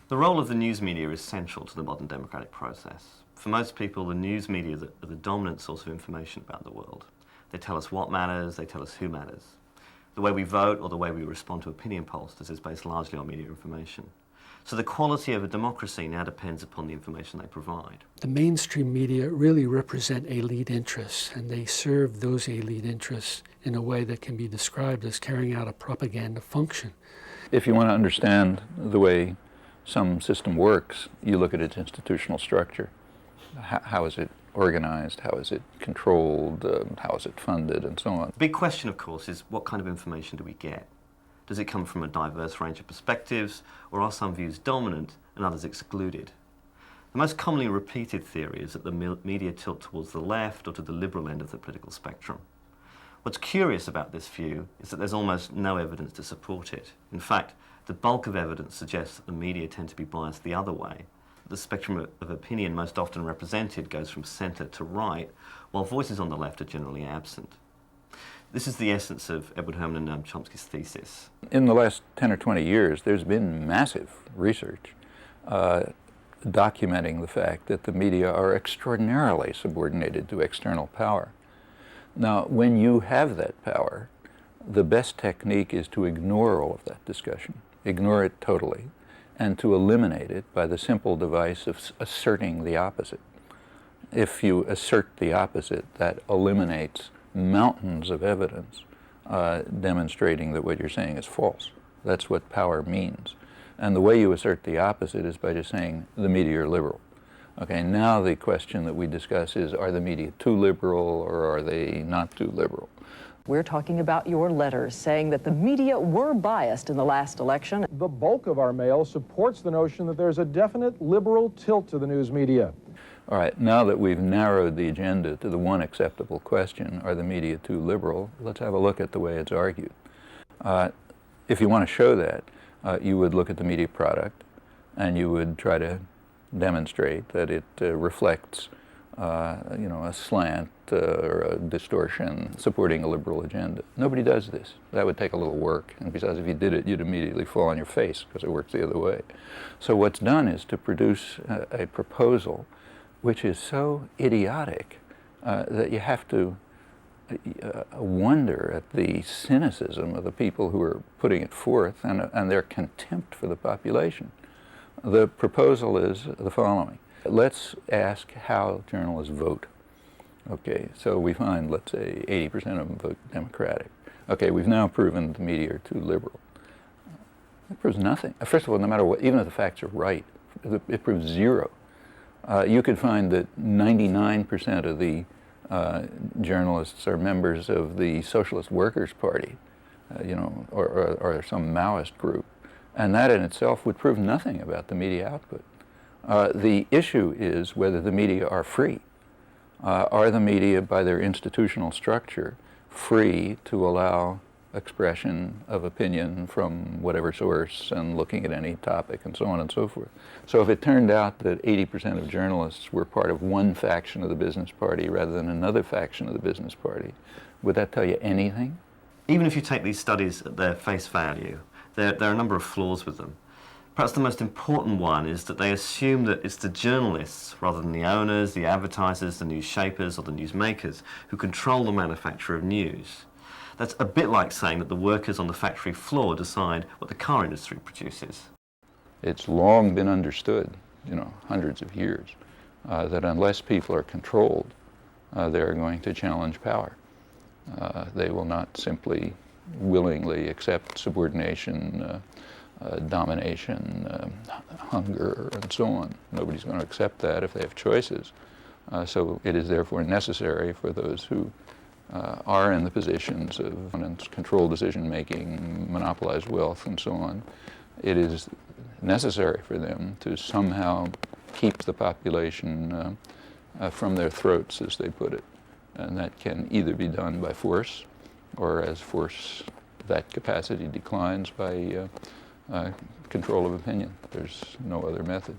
The role of the news media is central to the modern democratic process. For most people, the news media are the dominant source of information about the world. They tell us what matters, they tell us who matters. The way we vote or the way we respond to opinion pollsters is based largely on media information. So the quality of a democracy now depends upon the information they provide. The mainstream media really represent elite interests, and they serve those elite interests in a way that can be described as carrying out a propaganda function. If you want to understand the way some system works, you look at its institutional structure. How is it organized? How is it controlled? How is it funded? And so on. The big question, of course, is what kind of information do we get? Does it come from a diverse range of perspectives, or are some views dominant and others excluded? The most commonly repeated theory is that the media tilt towards the left or to the liberal end of the political spectrum. What's curious about this view is that there's almost no evidence to support it. In fact, the bulk of evidence suggests that the media tend to be biased the other way. The spectrum of opinion most often represented goes from centre to right, while voices on the left are generally absent. This is the essence of Herman and Noam Chomsky's thesis. In the last 10 or 20 years, there's been massive research documenting the fact that the media are extraordinarily subordinated to external power. Now, when you have that power, the best technique is to ignore all of that discussion, ignore it totally, and to eliminate it by the simple device of asserting the opposite. If you assert the opposite, that eliminates mountains of evidence demonstrating that what you're saying is false. That's what power means. And the way you assert the opposite is by just saying the media are liberal. Okay, now the question that we discuss is, are the media too liberal or are they not too liberal? We're talking about your letters saying that the media were biased in the last election. The bulk of our mail supports the notion that there's a definite liberal tilt to the news media. All right, now that we've narrowed the agenda to the one acceptable question, are the media too liberal, let's have a look at the way it's argued. If you want to show that, you would look at the media product and you would try to demonstrate that it reflects a slant or a distortion supporting a liberal agenda. Nobody does this. That would take a little work, and besides, if you did it, you'd immediately fall on your face because it works the other way. So what's done is to produce a proposal which is so idiotic that you have to wonder at the cynicism of the people who are putting it forth and their contempt for the population. The proposal is the following. Let's ask how journalists vote. Okay, so we find, let's say, 80% of them vote Democratic. Okay, we've now proven the media are too liberal. That proves nothing. First of all, no matter what, even if the facts are right, it proves zero. You could find that 99% of the journalists are members of the Socialist Workers' Party, or some Maoist group, and that in itself would prove nothing about the media output. The issue is whether the media are free. Are the media, by their institutional structure, free to allow expression of opinion from whatever source and looking at any topic and so on and so forth? So if it turned out that 80% of journalists were part of one faction of the business party rather than another faction of the business party, would that tell you anything? Even if you take these studies at their face value, there are a number of flaws with them. Perhaps the most important one is that they assume that it's the journalists, rather than the owners, the advertisers, the news shapers, or the newsmakers, who control the manufacture of news. That's a bit like saying that the workers on the factory floor decide what the car industry produces. It's long been understood, hundreds of years, that unless people are controlled, they're going to challenge power. They will not simply willingly accept subordination, domination, hunger, and so on. Nobody's going to accept that if they have choices. So it is therefore necessary for those who are in the positions of control decision-making, monopolize wealth, and so on. It is necessary for them to somehow keep the population from their throats, as they put it. And that can either be done by force, or as force, that capacity declines by control of opinion. There's no other method.